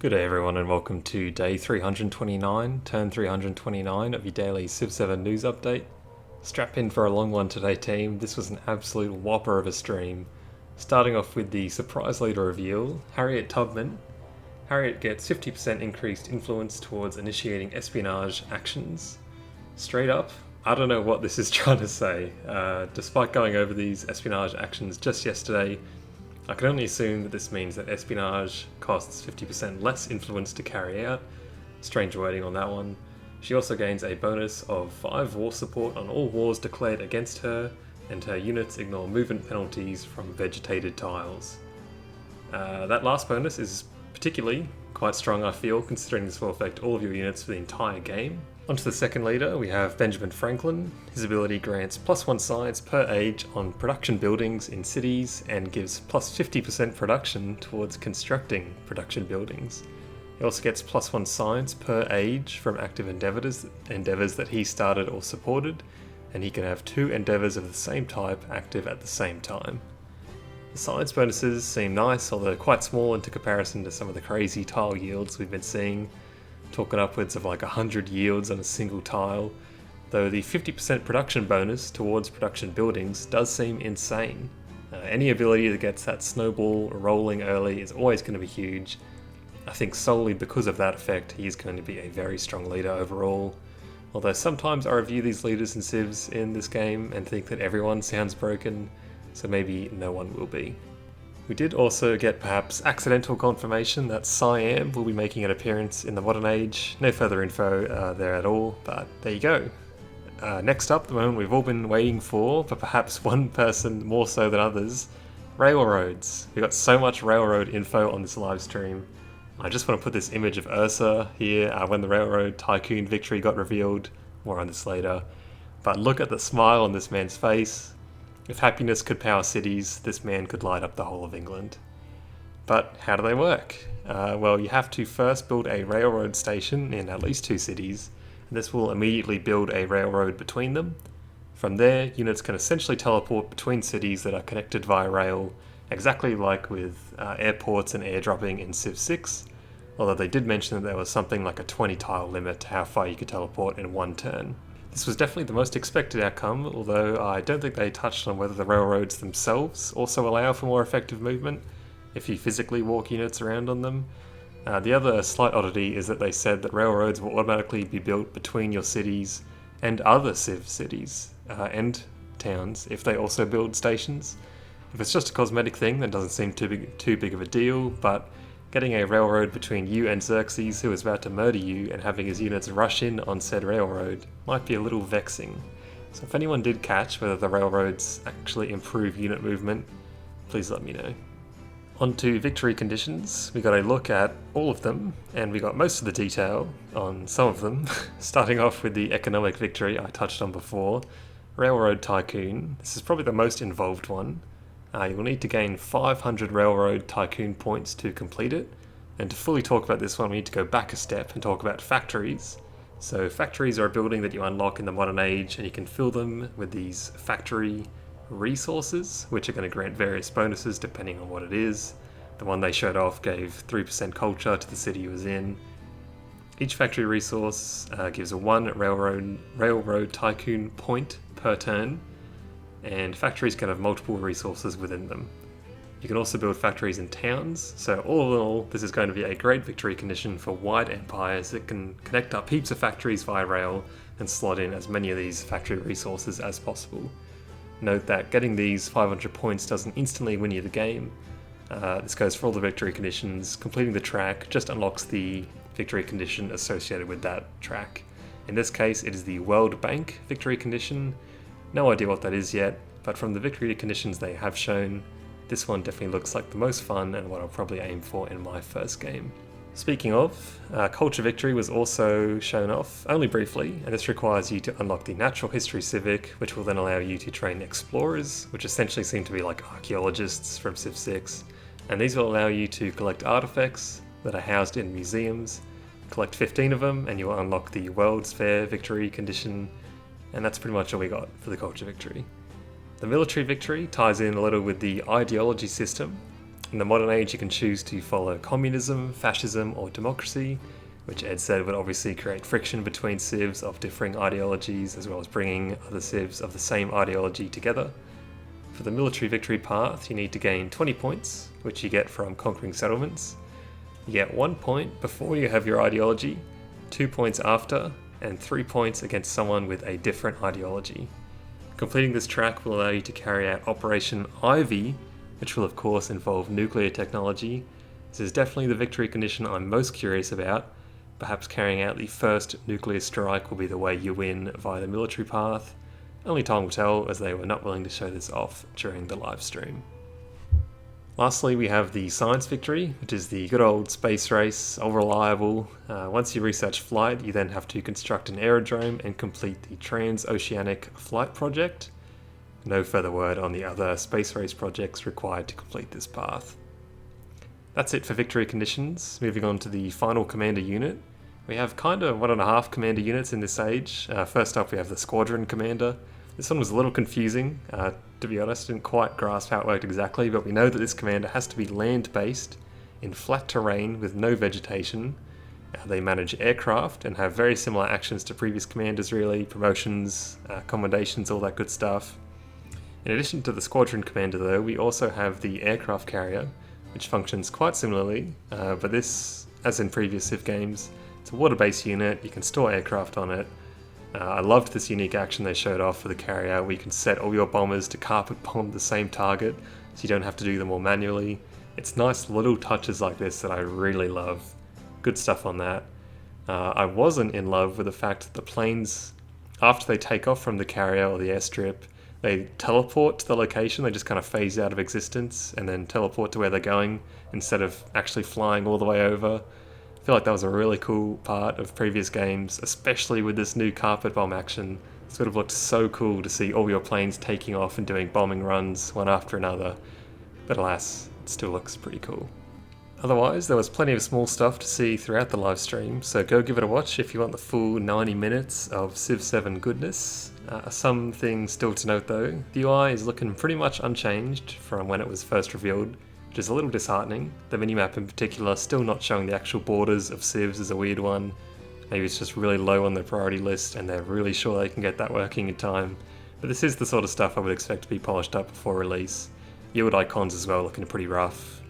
Good day everyone and welcome to day 329, turn 329 of your daily Civ 7 news update. Strap in for a long one today team, this was an absolute whopper of a stream. Starting off with the surprise leader reveal, Harriet Tubman. Harriet gets 50% increased influence towards initiating espionage actions. Straight up, I don't know what this is trying to say. Despite going over these espionage actions just yesterday, I can only assume that this means that espionage costs 50% less influence to carry out. Strange wording on that one. She also gains a bonus of 5 war support on all wars declared against her, and her units ignore movement penalties from vegetated tiles. That last bonus is particularly quite strong, I feel, considering this will affect all of your units for the entire game. Onto the second leader, we have Benjamin Franklin. His ability grants +1 science per age on production buildings in cities and gives +50% production towards constructing production buildings. He also gets +1 science per age from active endeavours that he started or supported, and he can have 2 endeavours of the same type active at the same time. The science bonuses seem nice, although quite small into comparison to some of the crazy tile yields we've been seeing, talking upwards of like 100 yields on a single tile, though the 50% production bonus towards production buildings does seem insane. Any ability that gets that snowball rolling early is always going to be huge. I think solely because of that effect he is going to be a very strong leader overall, although sometimes I review these leaders and civs in this game and think that everyone sounds broken, so maybe no one will be. We did also get perhaps accidental confirmation that Siam will be making an appearance in the modern age. No further info there at all, but there you go. Next up, the moment we've all been waiting for, but perhaps one person more so than others, railroads. We got so much railroad info on this live stream. I just want to put this image of Ursa here when the railroad tycoon victory got revealed. More on this later. But look at the smile on this man's face. If happiness could power cities, this man could light up the whole of England. But how do they work? Well, you have to first build a railroad station in at least 2 cities, and this will immediately build a railroad between them. From there, units can essentially teleport between cities that are connected via rail, exactly like with airports and airdropping in Civ 6, although they did mention that there was something like a 20 tile limit to how far you could teleport in one turn. This was definitely the most expected outcome, although I don't think they touched on whether the railroads themselves also allow for more effective movement if you physically walk units around on them. The other slight oddity is that they said that railroads will automatically be built between your cities and other Civ cities and towns if they also build stations. If it's just a cosmetic thing, that doesn't seem too big of a deal, but getting a railroad between you and Xerxes, who is about to murder you, and having his units rush in on said railroad might be a little vexing. So if anyone did catch whether the railroads actually improve unit movement, please let me know. On to victory conditions. We got a look at all of them, and we got most of the detail on some of them. Starting off with the economic victory I touched on before, Railroad Tycoon. This is probably the most involved one. You will need to gain 500 Railroad Tycoon points to complete it, and to fully talk about this one we need to go back a step and talk about factories. So factories are a building that you unlock in the modern age, and you can fill them with these factory resources, which are going to grant various bonuses depending on what it is. The one they showed off gave 3% culture to the city it was in. Each factory resource gives a 1 Railroad Tycoon point per turn, and factories can have multiple resources within them. You can also build factories in towns, so all in all, this is going to be a great victory condition for wide empires that can connect up heaps of factories via rail and slot in as many of these factory resources as possible. Note that getting these 500 points doesn't instantly win you the game. This goes for all the victory conditions. Completing the track just unlocks the victory condition associated with that track. In this case, it is the World Bank victory condition. No idea what that is yet, but from the victory conditions they have shown, this one definitely looks like the most fun and what I'll probably aim for in my first game. Speaking of, Culture Victory was also shown off, only briefly, and this requires you to unlock the Natural History Civic, which will then allow you to train explorers, which essentially seem to be like archaeologists from Civ 6, and these will allow you to collect artifacts that are housed in museums. Collect 15 of them and you will unlock the World's Fair Victory condition, and that's pretty much all we got for the Culture Victory. The Military Victory ties in a little with the ideology system. In the modern age, you can choose to follow communism, fascism, or democracy, which Ed said would obviously create friction between civs of differing ideologies, as well as bringing other civs of the same ideology together. For the military victory path, you need to gain 20 points, which you get from conquering settlements. You get 1 point before you have your ideology, 2 points after, and 3 points against someone with a different ideology. Completing this track will allow you to carry out Operation Ivy, which will of course involve nuclear technology. This is definitely the victory condition I'm most curious about. Perhaps carrying out the first nuclear strike will be the way you win via the military path. Only time will tell, as they were not willing to show this off during the live stream. Lastly, we have the science victory, which is the good old space race, all reliable. Once you research flight, you then have to construct an aerodrome and complete the transoceanic flight project. No further word on the other space race projects required to complete this path. That's it for victory conditions. Moving on to the final commander unit. We have kind of 1.5 commander units in this age. First up we have the squadron commander. This one was a little confusing, to be honest. Didn't quite grasp how it worked exactly, but we know that this commander has to be land-based, in flat terrain with no vegetation. They manage aircraft and have very similar actions to previous commanders really, promotions, commendations, all that good stuff. In addition to the squadron commander though, we also have the aircraft carrier, which functions quite similarly, but this, as in previous Civ games, it's a water-based unit, you can store aircraft on it. I loved this unique action they showed off for the carrier, where you can set all your bombers to carpet bomb the same target, so you don't have to do them all manually. It's nice little touches like this that I really love. Good stuff on that. I wasn't in love with the fact that the planes, after they take off from the carrier or the airstrip, they teleport to the location, they just kind of phase out of existence and then teleport to where they're going instead of actually flying all the way over. I feel like that was a really cool part of previous games, especially with this new carpet bomb action. This would have looked so cool to see all your planes taking off and doing bombing runs one after another, but alas, it still looks pretty cool. Otherwise, there was plenty of small stuff to see throughout the live stream, so go give it a watch if you want the full 90 minutes of Civ 7 goodness. Some things still to note though. The UI is looking pretty much unchanged from when it was first revealed, which is a little disheartening. The minimap in particular still not showing the actual borders of civs is a weird one. Maybe it's just really low on the priority list and they're really sure they can get that working in time. But this is the sort of stuff I would expect to be polished up before release. Yield icons as well looking pretty rough.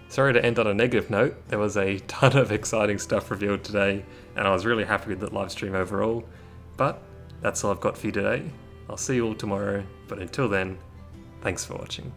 Sorry to end on a negative note, there was a ton of exciting stuff revealed today and I was really happy with the live stream overall, but that's all I've got for you today. I'll see you all tomorrow, but until then, thanks for watching.